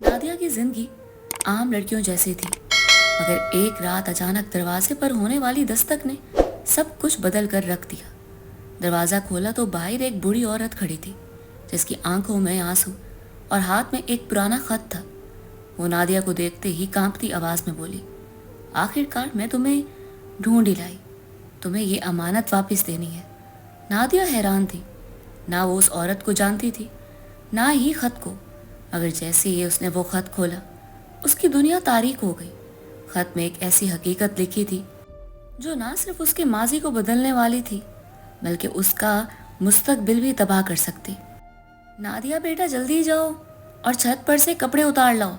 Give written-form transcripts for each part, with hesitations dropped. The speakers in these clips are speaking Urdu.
نادیہ کی زندگی عام لڑکیوں جیسی تھی، مگر ایک رات اچانک دروازے پر ہونے والی دستک نے سب کچھ بدل کر رکھ دیا۔ دروازہ کھولا تو باہر ایک بوڑھی عورت کھڑی تھی، جس کی آنکھوں میں آنسو اور ہاتھ میں ایک پرانا خط تھا۔ وہ نادیہ کو دیکھتے ہی کانپتی آواز میں بولی، آخر کار میں تمہیں ڈھونڈ ہی لائی، تمہیں یہ امانت واپس دینی ہے۔ نادیہ حیران تھی، نہ وہ اس عورت کو جانتی تھی، نہ ہی خط کو، مگر جیسے ہی اس نے وہ خط کھولا، اس کی دنیا تاریک ہو گئی۔ خط میں ایک ایسی حقیقت لکھی تھی جو نہ صرف اس کے ماضی کو بدلنے والی تھی، بلکہ اس کا مستقبل بھی تباہ کر سکتی۔ نادیہ بیٹا جلدی جاؤ اور چھت پر سے کپڑے اتار لاؤ،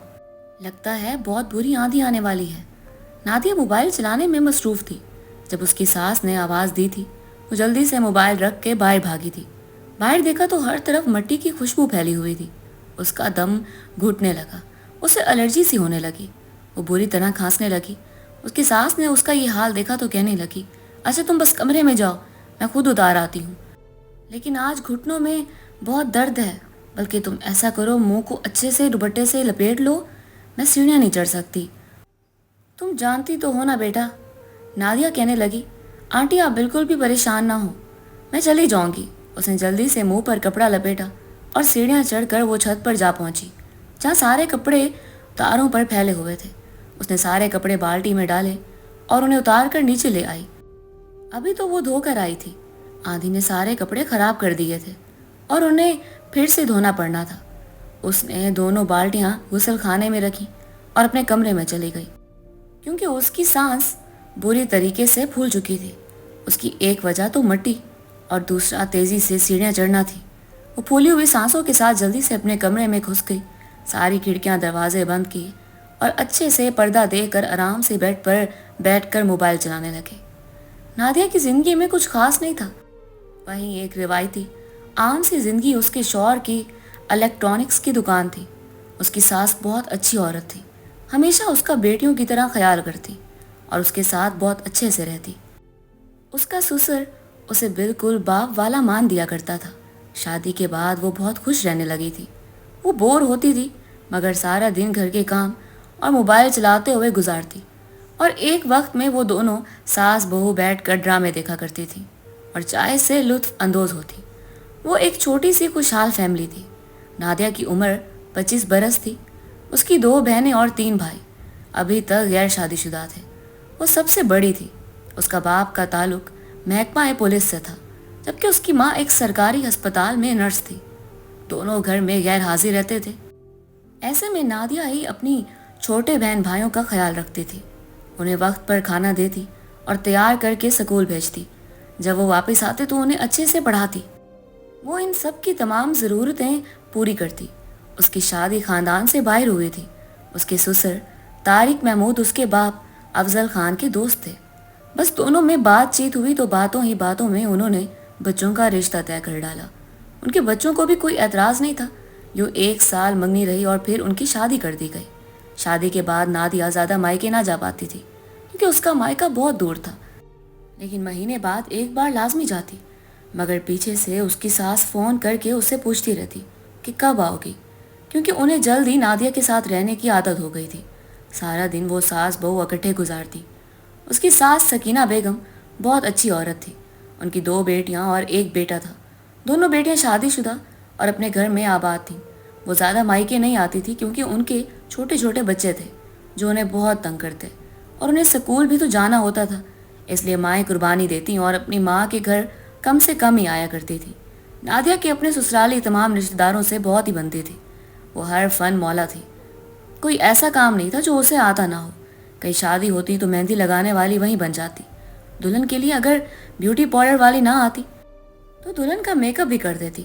لگتا ہے بہت بری آندھی آنے والی ہے۔ نادیہ موبائل چلانے میں مصروف تھی۔ جب اس کی ساس نے آواز دی تھی، وہ جلدی سے موبائل رکھ کے باہر بھاگی تھی۔ باہر دیکھا تو ہر طرف مٹی کی خوشبو پھیلی ہوئی تھی۔ اس کا دم گھٹنے لگا، اسے الرجی سی ہونے لگی، وہ بری طرح کھانسنے لگی۔ اس کی ساس نے اس کا یہ حال دیکھا تو کہنے لگی، اچھا تم بس کمرے میں جاؤ، میں خود اتار آتی ہوں، لیکن آج گھٹنوں میں بہت درد ہے، بلکہ تم ایسا کرو منہ کو اچھے سے دوپٹے سے لپیٹ لو، میں سیڑھیاں نہیں چڑھ سکتی۔ تم جانتی تو ہو نا بیٹا، نادیہ کہنے لگی۔ آنٹی آپ بالکل بھی پریشان نہ ہو، میں چلی جاؤں گی۔ اس نے جلدی سے منہ پر کپڑا لپیٹا اور سیڑھیاں چڑھ کر وہ چھت پر جا پہنچی، جہاں سارے کپڑے تاروں پر پھیلے ہوئے تھے۔ اس نے سارے کپڑے بالٹی میں ڈالے اور انہیں اتار کر نیچے لے آئی۔ ابھی تو وہ دھو کر آئی تھی، آندھی نے سارے کپڑے خراب کر دیے تھے اور انہیں پھر سے دھونا پڑنا تھا۔ اس نے دونوں بالٹیاں غسل خانے میں رکھی اور اپنے کمرے میں چلی گئی، کیونکہ اس کی سانس بری طریقے سے پھول چکی تھی۔ اس کی ایک وجہ تو مٹی اور دوسرا تیزی سے سیڑھیاں چڑھنا تھی۔ وہ پھولی ہوئی سانسوں کے ساتھ جلدی سے اپنے کمرے میں گھس گئی، ساری کھڑکیاں دروازے بند کیے اور اچھے سے پردہ دے کر آرام سے بیڈ پر بیٹھ کر موبائل چلانے لگے۔ نادیہ کی زندگی میں کچھ خاص نہیں تھا، وہیں ایک روایتی عام سی زندگی اس کے شوہر کی الیکٹرانکس کی دکان تھی۔ اس کی ساس بہت اچھی عورت تھی، ہمیشہ اس کا بیٹیوں کی طرح خیال کرتی اور اس کے ساتھ بہت اچھے سے رہتی۔ اس کا سسر اسے بالکل باپ والا مان دیا کرتا تھا۔ شادی کے بعد وہ بہت خوش رہنے لگی تھی۔ وہ بور ہوتی تھی، مگر سارا دن گھر کے کام اور موبائل چلاتے ہوئے گزارتی، اور ایک وقت میں وہ دونوں ساس بہو بیٹھ کر ڈرامے دیکھا کرتی تھی اور چائے سے لطف اندوز ہوتی۔ وہ ایک چھوٹی سی خوشحال فیملی تھی۔ نادیہ کی عمر 25 برس تھی۔ اس کی 2 بہنیں اور 3 بھائی ابھی تک غیر شادی شدہ تھے۔ وہ سب سے بڑی تھی۔ اس کا باپ کا تعلق محکمہ پولیس سے تھا، جبکہ اس کی ماں ایک سرکاری ہسپتال میں نرس تھی۔ دونوں گھر میں غیر حاضر رہتے تھے۔ ایسے میں نادیہ ہی اپنی چھوٹے بہن بھائیوں کا خیال رکھتی تھی، انہیں وقت پر کھانا دیتی اور تیار کر کے اسکول بھیجتی۔ جب وہ واپس آتے تو انہیں اچھے سے پڑھاتی۔ وہ ان سب کی تمام ضرورتیں پوری کرتی۔ اس کی شادی خاندان سے باہر ہوئی تھی۔ اس کے سسر طارق محمود اس کے باپ افضل خان کے دوست تھے۔ بس دونوں میں بات چیت ہوئی تو باتوں ہی باتوں میں انہوں نے بچوں کا رشتہ طے کر ڈالا۔ ان کے بچوں کو بھی کوئی اعتراض نہیں تھا۔ یوں 1 سال منگنی رہی اور پھر ان کی شادی کر دی گئی۔ شادی کے بعد نادیہ زیادہ مائکے نہ جا پاتی تھی، کیونکہ اس کا مائکہ بہت دور تھا، لیکن مہینے بعد ایک بار لازمی جاتی۔ مگر پیچھے سے اس کی ساس فون کر کے اسے پوچھتی رہتی کہ کب آؤ گی، کیونکہ انہیں جلد ہی نادیہ کے ساتھ رہنے کی عادت ہو گئی تھی۔ سارا دن وہ ساس بہو اکٹھے گزارتی۔ اس کی ساس سکینہ بیگم بہت اچھی عورت تھی۔ ان کی 2 بیٹیاں اور ایک بیٹا تھا۔ دونوں بیٹیاں شادی شدہ اور اپنے گھر میں آباد تھیں۔ وہ زیادہ مائکے نہیں آتی تھی، کیونکہ ان کے چھوٹے چھوٹے بچے تھے جو انہیں بہت تنگ کرتے، اور انہیں سکول بھی تو جانا ہوتا تھا، اس لیے مائیں قربانی دیتی اور اپنی ماں کے گھر کم سے کم ہی آیا کرتی تھی۔ نادیہ کے اپنے سسرالی تمام رشتہ داروں سے بہت ہی بنتی تھی۔ وہ ہر فن مولا تھی، کوئی ایسا کام نہیں تھا جو اسے آتا نہ ہو۔ کہیں شادی ہوتی تو مہندی لگانے والی وہیں بن جاتی۔ دلہن کے لیے اگر بیوٹی پارلر والی نہ آتی تو دلہن کا میک اپ بھی کر دیتی۔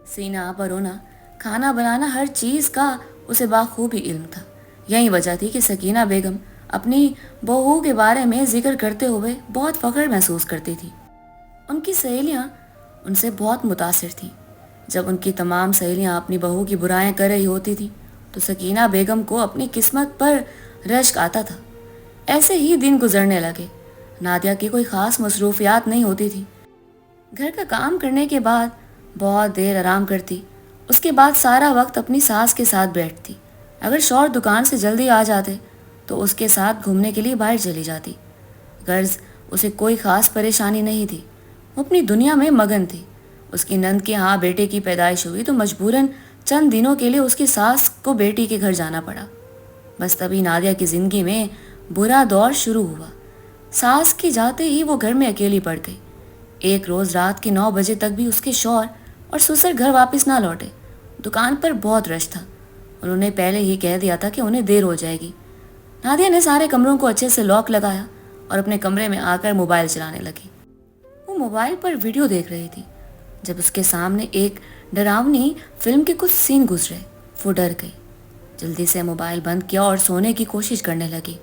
سینا پرونا، کھانا بنانا، ہر چیز کا اسے بخوبی علم تھا۔ یہی وجہ تھی کہ سکینہ بیگم اپنی بہو کے بارے میں ذکر کرتے ہوئے بہت فخر محسوس کرتی تھی۔ ان کی سہیلیاں ان سے بہت متاثر تھیں۔ جب ان کی تمام سہیلیاں اپنی بہو کی برائیاں کر رہی ہوتی تھیں تو سکینہ بیگم کو اپنی قسمت پر رشک آتا تھا۔ ایسے ہی دن گزرنے لگے۔ نادیہ کی کوئی خاص مصروفیات نہیں ہوتی تھی۔ گھر کا کام کرنے کے بعد بہت دیر آرام کرتی، اس کے بعد سارا وقت اپنی ساس کے ساتھ بیٹھتی اگر شوہر دکان سے جلدی آ جاتے تو اس کے ساتھ گھومنے کے لیے باہر چلی جاتی۔ غرض اسے کوئی خاص پریشانی نہیں تھی، وہ اپنی دنیا میں مگن تھی۔ اس کی نند کے ہاں بیٹے کی پیدائش ہوئی تو مجبوراً چند دنوں کے لیے اس کی ساس کو بیٹی کے گھر جانا پڑا۔ بس تبھی نادیہ کی زندگی میں برا دور شروع ہوا۔ ساس کے جاتے ہی وہ گھر میں اکیلی پڑ گئی۔ ایک روز رات کے 9 بجے تک بھی اس کے شوہر اور سسر گھر واپس نہ لوٹے۔ دکان پر بہت رش تھا، انہوں نے پہلے ہی کہہ دیا تھا کہ انہیں دیر ہو جائے گی۔ نادیہ نے سارے کمروں کو اچھے سے لاک لگایا اور اپنے کمرے میں آ کر موبائل چلانے لگی۔ وہ موبائل پر ویڈیو دیکھ رہی تھی جب اس کے سامنے ایک ڈراؤنی فلم کے کچھ سین گزرے۔ وہ ڈر گئی، جلدی سے موبائل بند کیا اور سونے کی کوشش کرنے لگی،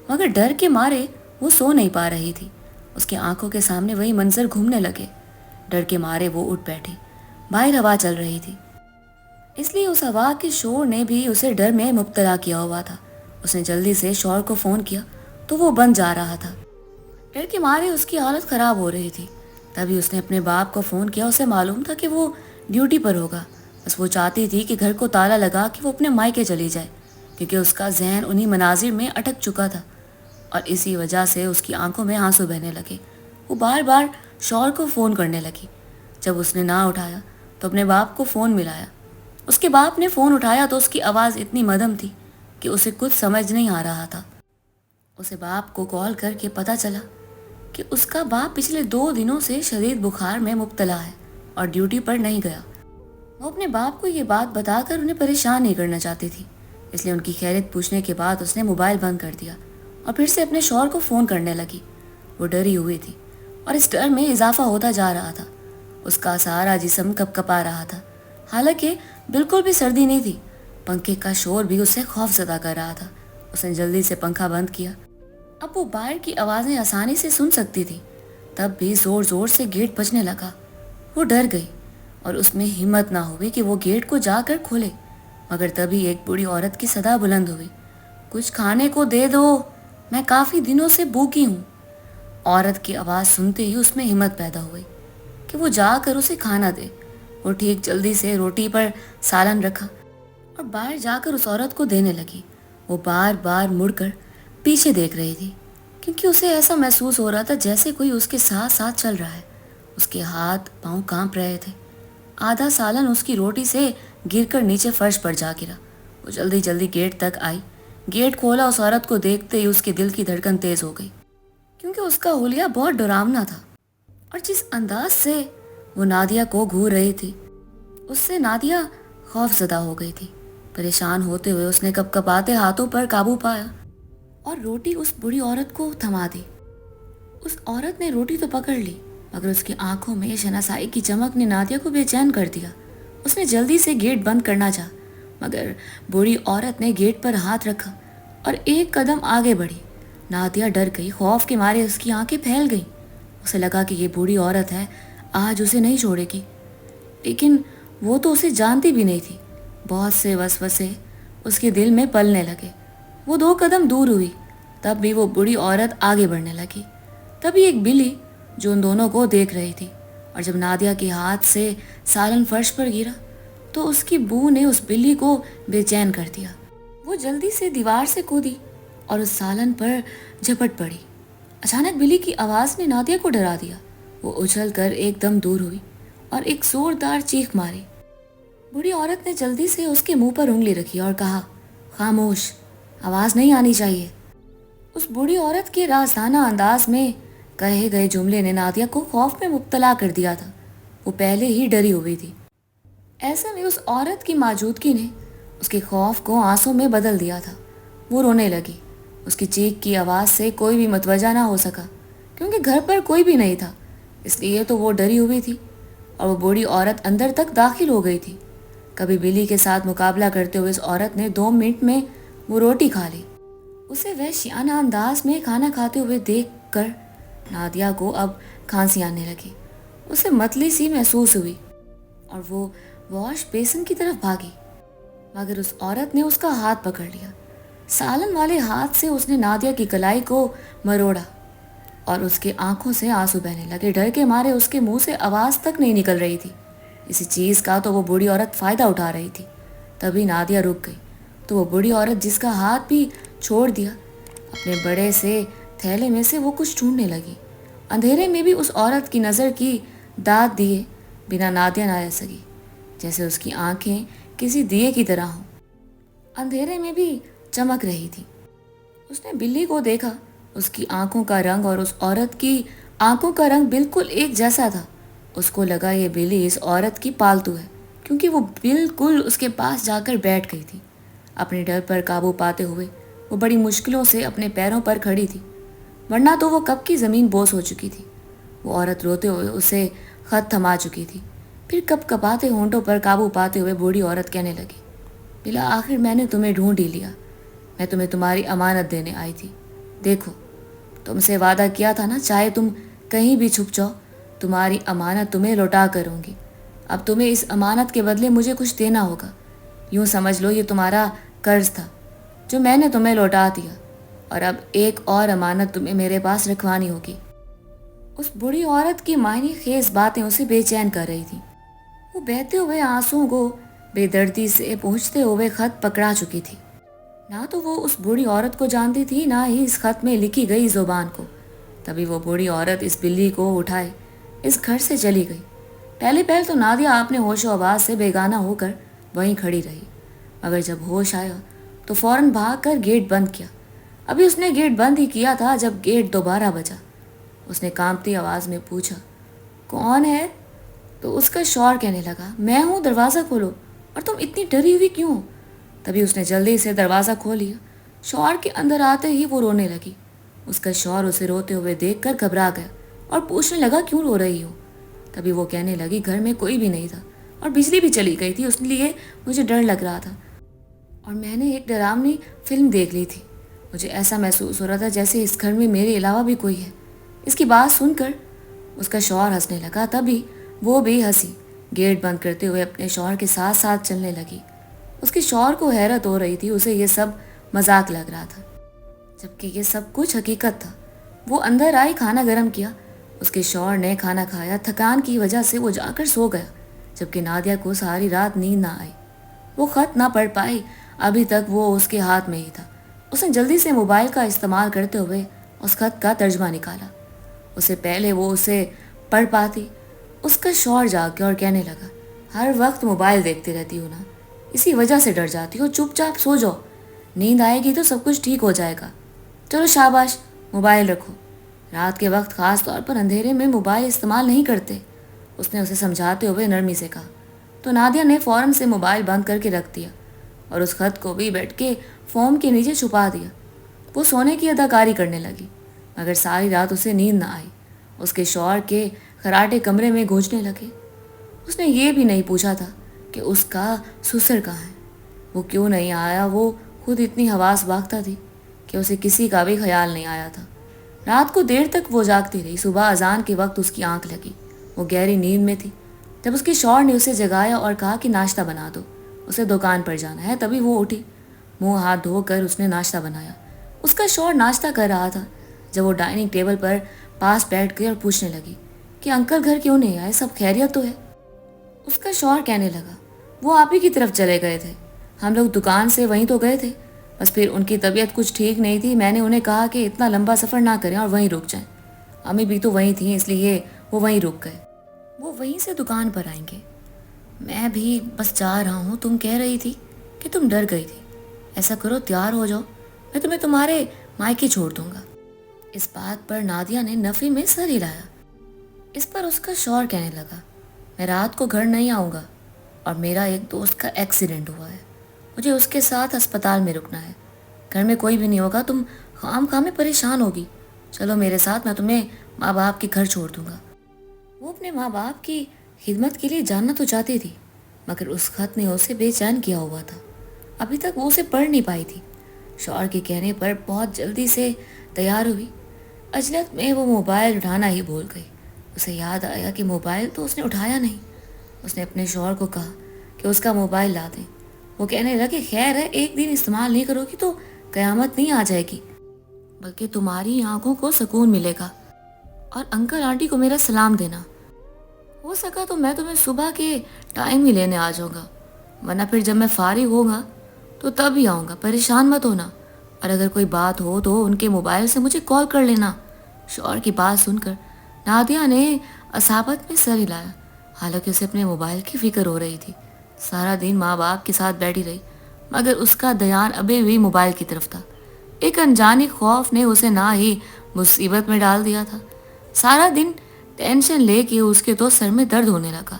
مگر ڈر کے مارے وہ سو نہیں پا رہی تھی۔ اس کی آنکھوں کے سامنے وہی منظر گھومنے لگے۔ ڈر کے مارے وہ اٹھ بیٹھی۔ باہر ہوا چل رہی تھی، اس لیے اس ہوا کے شور نے بھی اسے ڈر میں مبتلا کیا ہوا تھا۔ اس نے جلدی سے شوہر کو فون کیا تو وہ بند جا رہا تھا۔ ڈر کے مارے اس کی حالت خراب ہو رہی تھی۔ تبھی اس نے اپنے باپ کو فون کیا۔ اسے معلوم تھا کہ وہ ڈیوٹی پر ہوگا، بس وہ چاہتی تھی کہ گھر کو تالا لگا کہ وہ اپنے مائکے چلی جائے، کیونکہ اس کا ذہن انہی مناظر میں اٹک چکا تھا اور اسی وجہ سے اس کی آنکھوں میں آنسو بہنے لگے۔ وہ بار بار شوہر کو فون کرنے لگی۔ جب اس نے نہ اٹھایا تو اپنے باپ کو فون ملایا۔ اس کے باپ نے فون اٹھایا تو اس کی آواز اتنی مدھم تھی کہ اسے کچھ سمجھ نہیں آ رہا تھا۔ اسے باپ کو کال کر کے پتہ چلا کہ اس کا باپ پچھلے 2 دنوں سے شدید بخار میں مبتلا ہے اور ڈیوٹی پر نہیں گیا۔ وہ اپنے باپ کو یہ بات بتا کر انہیں پریشان نہیں کرنا چاہتی تھی، اس لیے ان کی خیریت پوچھنے کے بعد اس نے موبائل بند کر دیا اور پھر سے اپنے شوہر کو فون کرنے لگی۔ وہ ڈری ہوئی تھی اور اس ڈر میں اضافہ ہوتا جا رہا تھا۔ اس کا سارا جسم کپ کپا رہا تھا، حالانکہ بالکل بھی سردی نہیں تھی۔ پنکھے کا شور بھی اسے خوف زدہ کر رہا تھا۔ اس نے جلدی سے پنکھا بند کیا۔ اب وہ باہر کی آوازیں آسانی سے سن سکتی تھی، تب بھی زور زور سے گیٹ بجنے لگا۔ وہ ڈر گئی اور اس میں ہمت نہ ہوئی کہ وہ گیٹ کو جا کر کھولے، مگر تبھی ایک بوڑھی عورت کی صدا بلند ہوئی، کچھ کھانے کو دے دو، میں کافی دنوں سے بھوکی ہوں۔ عورت کی آواز سنتے ہی اس میں ہمت پیدا ہوئی کہ وہ جا کر اسے کھانا دے۔ وہ ٹھیک جلدی سے روٹی پر سالن رکھا اور باہر جا کر اس عورت کو دینے لگی۔ وہ بار بار مڑ کر پیچھے دیکھ رہی تھی، کیونکہ اسے ایسا محسوس ہو رہا تھا جیسے کوئی اس کے ساتھ ساتھ چل رہا ہے۔ اس کے ہاتھ پاؤں کانپ رہے تھے۔ آدھا سالن اس کی روٹی سے گر کر نیچے فرش پر جا گرا۔ وہ جلدی جلدی گیٹ تک آئی، گیٹ کھولا۔ اس عورت کو دیکھتے ہی اس کے دل کی دھڑکن تیز ہو گئی، کیونکہ اس کا حلیہ بہت ڈراؤنا تھا اور جس انداز سے وہ نادیہ کو گھور رہی تھی اس سے نادیہ خوف زدہ ہو گئی تھی۔ پریشان ہوتے ہوئے اس نے کپ کپاتے ہاتھوں پر قابو پایا اور روٹی اس بڑی عورت کو تھما دی۔ اس عورت نے روٹی تو پکڑ لی، مگر اس کی آنکھوں میں شناسائی کی چمک نے نادیہ کو بے چین کر دیا۔ اس نے جلدی سے گیٹ بند کرنا چاہا، مگر بوڑھی عورت نے گیٹ پر ہاتھ رکھا اور ایک قدم آگے بڑھی۔ نادیہ ڈر گئی، خوف کے مارے اس کی آنکھیں پھیل گئیں۔ اسے لگا کہ یہ بوڑھی عورت ہے، آج اسے نہیں چھوڑے گی، لیکن وہ تو اسے جانتی بھی نہیں تھی۔ بہت سے وسوسے اس کے دل میں پلنے لگے۔ وہ 2 قدم دور ہوئی، تب بھی وہ بوڑھی عورت آگے بڑھنے لگی۔ تبھی ایک بلی جو ان دونوں کو دیکھ رہی تھی، اور جب نادیہ کے ہاتھ سے سالن فرش پر گرا تو اس کی بو نے اس بلی کو بے چین کر دیا۔ وہ جلدی سے دیوار سے کودی اور اس سالن پر جھپٹ پڑی۔ اچانک بلی کی آواز نے نادیہ کو ڈرا دیا۔ وہ اچھل کر ایک دم دور ہوئی اور ایک زوردار چیخ ماری۔ بوڑھی عورت نے جلدی سے اس کے منہ پر انگلی رکھی اور کہا، خاموش، آواز نہیں آنی چاہیے۔ اس بوڑھی عورت کے رازدانہ انداز میں کہے گئے جملے نے نادیہ کو خوف میں مبتلا کر دیا تھا۔ وہ پہلے ہی ڈری ہوئی تھی، ایسے میں اس عورت کی موجودگی نے اس کے خوف کو آنسوں میں بدل دیا تھا۔ وہ رونے لگی۔ اس کی چیخ کی آواز سے کوئی بھی متوجہ نہ ہو سکا، کیونکہ گھر پر کوئی بھی نہیں تھا، اس لیے تو وہ ڈری ہوئی تھی اور وہ بوڑھی عورت اندر تک داخل ہو گئی تھی۔ کبھی بلی کے ساتھ مقابلہ کرتے ہوئے اس عورت نے 2 منٹ میں وہ روٹی کھا لی۔ اسے وحشیانہ انداز میں کھانا کھاتے ہوئے دیکھ کر نادیہ کو اب کھانسی آنے لگی۔ اسے متلی سی محسوس ہوئی اور وہ واش بیسن کی طرف بھاگی، مگر اس عورت نے اس کا ہاتھ پکڑ لیا۔ سالن والے ہاتھ سے اس نے نادیہ کی کلائی کو مروڑا اور اس کے آنکھوں سے آنسو بہنے لگے۔ ڈر کے مارے اس کے منہ سے آواز تک نہیں نکل رہی تھی۔ اسی چیز کا تو وہ بوڑھی عورت فائدہ اٹھا رہی تھی۔ تبھی نادیہ رک گئی۔ تو وہ بوڑھی عورت جس کا ہاتھ بھی چھوڑ دیا اپنے بڑے سے تھیلے میں سے وہ کچھ ڈھونڈنے لگی۔ اندھیرے میں بھی اس عورت کی نظر کی داد دیے بنا نادیہ نہ رہ سکی، جیسے اس کی آنکھیں کسی دیے کی طرح ہوں، اندھیرے میں بھی چمک رہی تھی۔ اس نے بلی کو دیکھا، اس کی آنکھوں کا رنگ اور اس عورت کی آنکھوں کا رنگ بالکل ایک جیسا تھا۔ اس کو لگا یہ بلی اس عورت کی پالتو ہے، کیونکہ وہ بالکل اس کے پاس جا کر بیٹھ گئی تھی۔ اپنے ڈر پر قابو پاتے ہوئے وہ بڑی مشکلوں سے اپنے پیروں پر کھڑی تھی، ورنہ تو وہ کب کی زمین بوس ہو چکی تھی۔ وہ عورت روتے ہوئے اسے خط تھما چکی تھی، پھر کپ کپاتے ہونٹوں پر قابو پاتے ہوئے بوڑھی عورت کہنے لگی، بالآخر میں نے تمہیں ڈھونڈ ہی لیا، میں تمہیں تمہاری امانت دینے آئی تھی۔ دیکھو، تم سے وعدہ کیا تھا نا، چاہے تم کہیں بھی چھپ جاؤ، تمہاری امانت تمہیں لوٹا کروں گی۔ اب تمہیں اس امانت کے بدلے مجھے کچھ دینا ہوگا، یوں سمجھ لو یہ تمہارا قرض تھا جو میں نے تمہیں لوٹا دیا، اور اب ایک اور امانت تمہیں میرے پاس رکھوانی ہوگی۔ اس بڑی عورت کی معنی خیز باتیں اسے بے چین کر رہی تھیں۔ وہ بہتے ہوئے آنسوؤں کو بے دردی سے پہنچتے ہوئے خط پکڑا چکی تھی۔ نہ تو وہ اس بوڑھی عورت کو جانتی تھی، نہ ہی اس خط میں لکھی گئی زبان کو۔ تبھی وہ بوڑھی عورت اس بلی کو اٹھائے اس گھر سے چلی گئی۔ پہلے تو نادیہ اپنے ہوش و آواز سے بیگانہ ہو کر وہیں کھڑی رہی، مگر جب ہوش آیا تو فوراً بھاگ کر گیٹ بند کیا۔ ابھی اس نے گیٹ بند ہی کیا تھا جب گیٹ دوبارہ بجا۔ اس نے کانپتی آواز میں پوچھا، کون ہے؟ تو اس کا شوہر کہنے لگا، میں ہوں، دروازہ کھولو، اور تم اتنی ڈری ہوئی کیوں ہو؟ تبھی اس نے جلدی سے دروازہ کھول لیا۔ شوہر کے اندر آتے ہی وہ رونے لگی۔ اس کا شوہر اسے روتے ہوئے دیکھ کر گھبرا گیا اور پوچھنے لگا، کیوں رو رہی ہو؟ تبھی وہ کہنے لگی، گھر میں کوئی بھی نہیں تھا اور بجلی بھی چلی گئی تھی، اس لیے مجھے ڈر لگ رہا تھا، اور میں نے ایک ڈراؤنی فلم دیکھ لی تھی۔ مجھے ایسا محسوس ہو رہا تھا جیسے اس گھر میں میرے علاوہ بھی کوئی ہے۔ اس کی بات سن کر اس کا شوہر ہنسنے لگا، تبھی وہ بھی ہنسی، گیٹ بند کرتے ہوئے اپنے شوہر کے ساتھ ساتھ چلنے لگی۔ اس کے شوہر کو حیرت ہو رہی تھی، اسے یہ سب مذاق لگ رہا تھا، جبکہ یہ سب کچھ حقیقت تھا۔ وہ اندر آئی، کھانا گرم کیا، اس کے شوہر نے کھانا کھایا۔ تھکان کی وجہ سے وہ جا کر سو گیا، جبکہ نادیہ کو ساری رات نیند نہ آئی۔ وہ خط نہ پڑھ پائی، ابھی تک وہ اس کے ہاتھ میں ہی تھا۔ اس نے جلدی سے موبائل کا استعمال کرتے ہوئے اس خط کا ترجمہ نکالا، اسے پہلے وہ اسے پڑھ پاتی۔ اس کا شوہر جاگ گیا اور کہنے لگا، ہر وقت موبائل دیکھتی رہتی ہو نا، اسی وجہ سے ڈر جاتی ہو، چپ چاپ سو جاؤ، نیند آئے گی تو سب کچھ ٹھیک ہو جائے گا۔ چلو شاباش، موبائل رکھو، رات کے وقت خاص طور پر اندھیرے میں موبائل استعمال نہیں کرتے، اس نے اسے سمجھاتے ہوئے نرمی سے کہا۔ تو نادیہ نے فوراً سے موبائل بند کر کے رکھ دیا اور اس خط کو بھی بیٹھ کے فوم کے نیچے چھپا دیا۔ وہ سونے کی اداکاری کرنے لگی، مگر ساری رات اسے نیند نہ آئی۔ اس کے شوہر کے خراٹے کمرے میں گونجنے لگے۔ اس نے یہ بھی نہیں پوچھا تھا کہ اس کا سسر کہاں ہے، وہ کیوں نہیں آیا۔ وہ خود اتنی حواس باختہ تھی کہ اسے کسی کا بھی خیال نہیں آیا تھا۔ رات کو دیر تک وہ جاگتی رہی۔ صبح اذان کے وقت اس کی آنکھ لگی، وہ گہری نیند میں تھی۔ جب اس کے شوہر نے اسے جگایا اور کہا کہ ناشتہ بنا دو، اسے دکان پر جانا ہے، تبھی وہ اٹھی۔ منہ ہاتھ دھو کر اس نے ناشتہ بنایا۔ اس کا شوہر ناشتہ کر رہا تھا جب وہ ڈائننگ ٹیبل پر پاس بیٹھ گئی اور پوچھنے لگی کہ انکل گھر کیوں نہیں آئے، سب خیریت تو ہے؟ اس کا شوہر کہنے لگا، وہ آپ ہی کی طرف چلے گئے تھے، ہم لوگ دکان سے وہیں تو گئے تھے، بس پھر ان کی طبیعت کچھ ٹھیک نہیں تھی، میں نے انہیں کہا کہ اتنا لمبا سفر نہ کریں اور وہیں رک جائیں، امی بھی تو وہیں تھیں، اس لیے وہ وہیں رک گئے، وہ وہیں سے دکان پر آئیں گے۔ میں بھی بس جا رہا ہوں، تم کہہ رہی تھی کہ تم ڈر گئی تھی، ایسا کرو تیار ہو جاؤ، میں تمہیں تمہارے مائکے چھوڑ دوں گا۔ اس بات پر نادیہ نے نفی میں سر ہلایا۔ اس پر اس کا شوہر کہنے لگا، میں رات کو گھر نہیں آؤں گا، اور میرا ایک دوست کا ایکسیڈنٹ ہوا ہے، مجھے اس کے ساتھ ہسپتال میں رکنا ہے، گھر میں کوئی بھی نہیں ہوگا، تم خام خواہ میں پریشان ہوگی، چلو میرے ساتھ، میں تمہیں ماں باپ کے گھر چھوڑ دوں گا۔ وہ اپنے ماں باپ کی خدمت کے لیے جاننا تو چاہتی تھی، مگر اس خط نے اسے بے چین کیا ہوا تھا، ابھی تک وہ اسے پڑھ نہیں پائی تھی۔ شوہر کے کہنے پر بہت جلدی سے تیار ہوئی، عجلت میں وہ موبائل اٹھانا ہی بھول گئی۔ اسے یاد آیا کہ موبائل تو اس نے اٹھایا نہیں۔ اس نے اپنے شوہر کو کہا کہ اس کا موبائل لا دیں۔ وہ کہنے لگا، خیر ہے، ایک دن استعمال نہیں کرو گی تو قیامت نہیں آ جائے گی، بلکہ تمہاری آنکھوں کو سکون ملے گا، اور انکل آنٹی کو میرا سلام دینا، ہو سکا تو میں تمہیں صبح کے ٹائم ہی لینے آ جاؤں گا، ورنہ پھر جب میں فارغ ہوں گا تو تب ہی آؤں گا، پریشان مت ہونا، اور اگر کوئی بات ہو تو ان کے موبائل سے مجھے کال کر لینا۔ شوہر کی بات سن کر نادیہ نے عصابت میں سر ہلایا، حالانکہ اسے اپنے موبائل کی فکر ہو رہی تھی۔ سارا دن ماں باپ کے ساتھ بیٹھی رہی، مگر اس کا دھیان ابھی بھی موبائل کی طرف تھا۔ ایک انجانی خوف نے اسے نہ ہی مصیبت میں ڈال دیا تھا۔ سارا دن ٹینشن لے کے اس کے تو سر میں درد ہونے لگا۔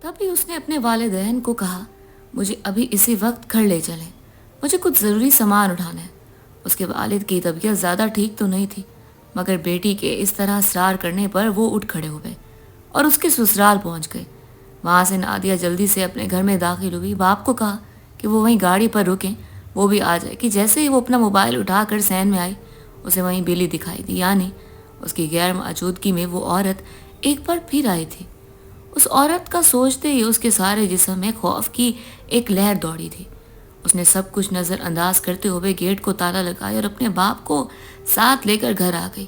تبھی اس نے اپنے والدین کو کہا، مجھے ابھی اسی وقت گھر لے چلیں، مجھے کچھ ضروری سامان اٹھانا ہے۔ اس کے والد کی طبیعت زیادہ ٹھیک تو نہیں تھی، مگر بیٹی کے اس طرح اصرار کرنے پر وہ اٹھ کھڑے ہوئے اور اس کے سسرال پہنچ گئے۔ وہاں سے نادیہ جلدی سے اپنے گھر میں داخل ہوئی۔ باپ کو کہا کہ وہ وہیں گاڑی پر رکیں، وہ بھی آ جائے کہ جیسے ہی وہ اپنا موبائل اٹھا کر سین میں آئی، اسے وہیں بلی دکھائی دی، یعنی اس کی غیر موجودگی میں وہ عورت ایک بار پھر آئی تھی۔ اس عورت کا سوچتے ہی اس کے سارے جسم میں خوف کی ایک لہر دوڑی تھی۔ اس نے سب کچھ نظر انداز کرتے ہوئے گیٹ کو تالا لگایا اور اپنے باپ کو ساتھ لے کر گھر آ گئی۔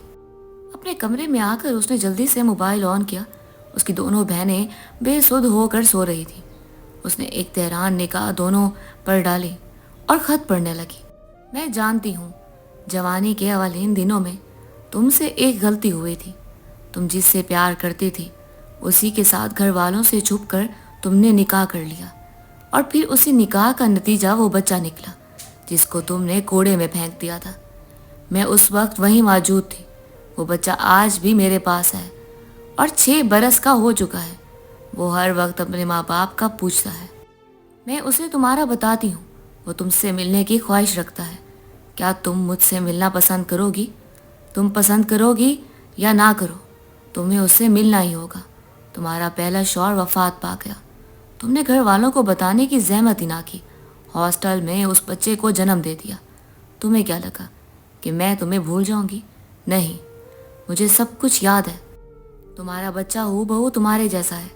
اپنے کمرے میں آ کر اس نے جلدی سے موبائل آن کیا۔ اس کی دونوں بہنیں بے سدھ ہو کر سو رہی تھیں۔ اس نے ایک تہران نکاح دونوں پر ڈالی اور خط پڑھنے لگی۔ میں جانتی ہوں، جوانی کے اولین دنوں میں تم سے ایک غلطی ہوئی تھی۔ تم جس سے پیار کرتی تھی اسی کے ساتھ گھر والوں سے چھپ کر تم نے نکاح کر لیا، اور پھر اسی نکاح کا نتیجہ وہ بچہ نکلا جس کو تم نے کوڑے میں پھینک دیا تھا۔ میں اس وقت وہیں موجود تھی۔ وہ بچہ آج بھی میرے پاس ہے اور 6 برس کا ہو چکا ہے۔ وہ ہر وقت اپنے ماں باپ کا پوچھتا ہے۔ میں اسے تمہارا بتاتی ہوں، وہ تم سے ملنے کی خواہش رکھتا ہے۔ کیا تم مجھ سے ملنا پسند کرو گی؟ تم پسند کرو گی یا نہ کرو، تمہیں اس سے ملنا ہی ہوگا۔ تمہارا پہلا شوہر وفات پا گیا، تم نے گھر والوں کو بتانے کی زحمت ہی نہ کی، ہاسٹل میں اس بچے کو جنم دے دیا۔ تمہیں کیا لگا کہ میں تمہیں بھول جاؤں گی؟ نہیں، مجھے سب کچھ یاد ہے۔ تمہارا بچہ ہو بہو تمہارے جیسا ہے،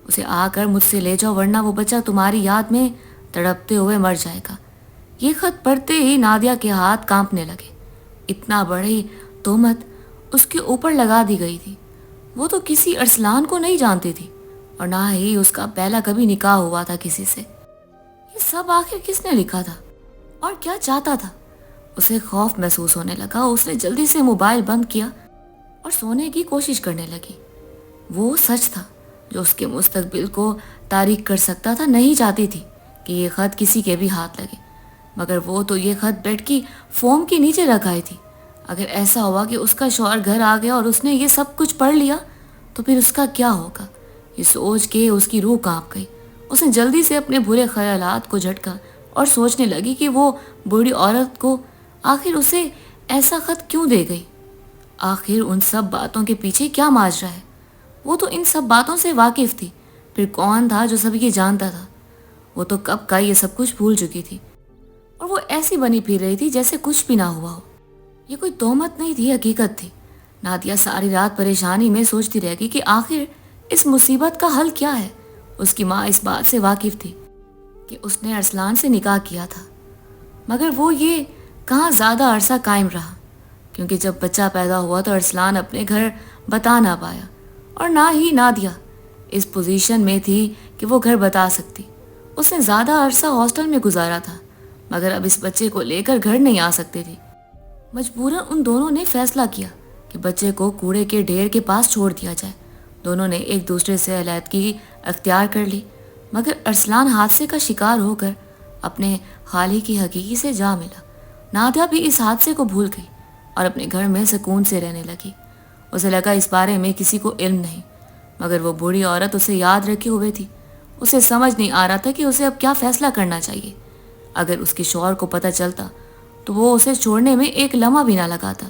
اسے آ کر مجھ سے لے جاؤ، ورنہ وہ بچہ تمہاری یاد میں تڑپتے ہوئے مر جائے گا۔ یہ خط پڑھتے ہی نادیہ کے ہاتھ کانپنے لگے۔ اتنا بڑی تہمت اس کے اوپر لگا دی گئی تھی۔ وہ تو کسی ارسلان کو نہیں جانتی تھی، اور نہ ہی اس کا پہلا کبھی نکاح ہوا تھا کسی سے۔ یہ سب آخر کس نے لکھا تھا اور کیا چاہتا تھا؟ اسے خوف محسوس ہونے لگا۔ اس نے جلدی سے موبائل بند کیا اور سونے کی کوشش کرنے لگی۔ وہ سچ تھا جو اس کے مستقبل کو تاریک کر سکتا تھا۔ نہیں چاہتی تھی کہ یہ خط کسی کے بھی ہاتھ لگے، مگر وہ تو یہ خط بیڈ کی فوم کے نیچے رکھائی تھی۔ اگر ایسا ہوا کہ اس کا شوہر گھر آ گیا اور اس نے یہ سب کچھ پڑھ لیا تو پھر اس کا کیا ہوگا؟ یہ سوچ کے اس کی روح کانپ گئی۔ اس نے جلدی سے اپنے برے خیالات کو جھٹکا اور سوچنے لگی کہ وہ بوڑھی عورت کو آخر اسے ایسا خط کیوں دے گئی؟ آخر ان سب باتوں کے پیچھے کیا ماجرا ہے؟ وہ تو ان سب باتوں سے واقف تھی، پھر کون تھا جو سب یہ جانتا تھا؟ وہ تو کب کا یہ سب کچھ بھول چکی تھی، اور وہ ایسی بنی پھر رہی تھی جیسے کچھ بھی نہ ہوا ہو۔ یہ کوئی تہمت نہیں تھی، حقیقت تھی۔ نادیہ ساری رات پریشانی میں سوچتی رہ گئی کہ آخر اس مصیبت کا حل کیا ہے۔ اس کی ماں اس بات سے واقف تھی کہ اس نے ارسلان سے نکاح کیا تھا، مگر وہ یہ کہاں زیادہ عرصہ قائم رہا، کیونکہ جب بچہ پیدا ہوا تو ارسلان اپنے گھر بتا نہ پایا، اور نہ ہی نادیہ اس پوزیشن میں تھی کہ وہ گھر بتا سکتی۔ اس نے زیادہ عرصہ ہاسٹل میں گزارا تھا، مگر اب اس بچے کو لے کر گھر نہیں آ سکتی تھی۔ مجبوراً ان دونوں نے فیصلہ کیا کہ بچے کو کوڑے کے ڈھیر کے پاس چھوڑ دیا جائے۔ دونوں نے ایک دوسرے سے علیحدگی اختیار کر لی، مگر ارسلان حادثے کا شکار ہو کر اپنے خالق کی حقیقی سے جا ملا۔ نادیہ بھی اس حادثے کو بھول گئی اور اپنے گھر میں سکون سے رہنے لگی۔ اسے لگا اس بارے میں کسی کو علم نہیں، مگر وہ بوڑھی عورت اسے یاد رکھے ہوئے تھی۔ اسے سمجھ نہیں آ رہا تھا کہ اسے اب کیا فیصلہ کرنا چاہیے۔ اگر اس کے شوہر کو پتہ چلتا تو وہ اسے چھوڑنے میں ایک لمحہ بھی نہ لگاتا۔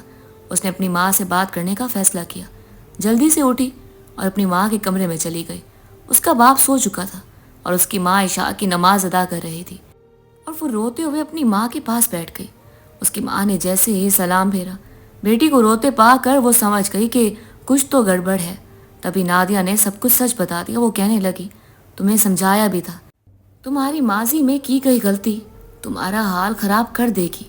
اس نے اپنی ماں سے بات کرنے کا فیصلہ کیا، جلدی سے اٹھی اور اپنی ماں کے کمرے میں چلی گئی۔ اس کا باپ سو چکا تھا اور اس کی ماں عشاء کی نماز ادا کر رہی تھی، اور وہ روتے ہوئے اپنی ماں کے پاس بیٹھ گئی۔ اس کی ماں نے جیسے ہی سلام پھیرا، بیٹی کو روتے پا کر وہ سمجھ گئی کہ کچھ تو گڑبڑ ہے۔ تبھی نادیہ نے سب کچھ سچ بتا دیا۔ وہ کہنے لگی، تمہیں سمجھایا بھی تھا، تمہاری ماضی میں کی گئی غلطی تمہارا حال خراب کر دے گی،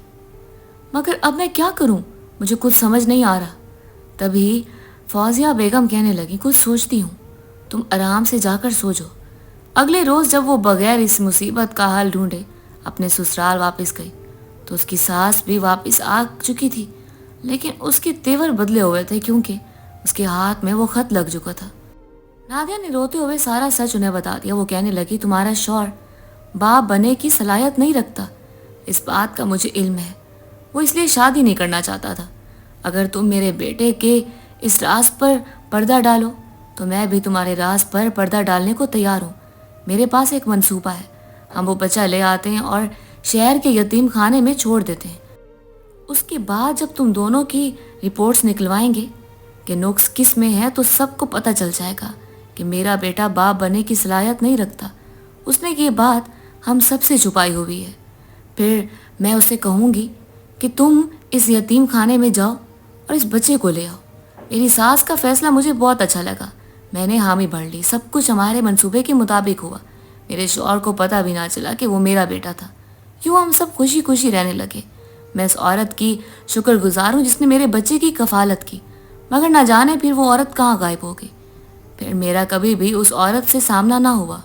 مگر اب میں کیا کروں؟ مجھے کچھ سمجھ نہیں آ رہا۔ تبھی فوزیہ بیگم کہنے لگی، کچھ سوچتی ہوں، تم آرام سے جا کر سو جاؤ۔ اگلے روز جب وہ بغیر اس مصیبت کا حل ڈھونڈے اپنے سسرال واپس گئی تو اس کی ساس بھی واپس آ چکی تھی، لیکن اس کے تیور بدلے ہوئے تھے کیونکہ اس کے ہاتھ میں وہ خط لگ چکا تھا۔ نادیہ نے روتے ہوئے سارا سچ انہیں بتا دیا۔ وہ کہنے لگی، تمہارا شوہر باپ بنے کی صلاحیت نہیں رکھتا، اس بات کا مجھے علم ہے۔ وہ اس لیے شادی نہیں کرنا چاہتا تھا۔ اگر تم میرے بیٹے کے اس راز پر پردہ ڈالو تو میں بھی تمہارے راز پر پردہ ڈالنے کو تیار ہوں۔ میرے پاس ایک منصوبہ ہے، ہم وہ بچہ لے آتے ہیں اور شہر کے یتیم خانے میں چھوڑ دیتے ہیں۔ اس کے بعد جب تم دونوں کی رپورٹس نکلوائیں گے کہ نقص کس میں ہے تو سب کو پتہ چل جائے گا کہ میرا بیٹا باپ بننے کی صلاحیت نہیں رکھتا۔ اس نے یہ بات ہم سب سے چھپائی ہوئی ہے۔ پھر میں اسے کہوں گی کہ تم اس یتیم خانے میں جاؤ اور اس بچے کو لے آؤ۔ میری ساس کا فیصلہ مجھے بہت اچھا لگا، میں نے حامی بھر لی۔ سب کچھ ہمارے منصوبے کے مطابق ہوا، میرے شوہر کو پتہ بھی نہ چلا کہ وہ میرا بیٹا تھا۔ یوں ہم سب خوشی خوشی رہنے لگے۔ میں اس عورت کی شکر گزار ہوں جس نے میرے بچے کی کفالت کی، مگر نہ جانے پھر وہ عورت کہاں غائب ہو گئی۔ پھر میرا کبھی بھی اس عورت سے سامنا نہ ہوا۔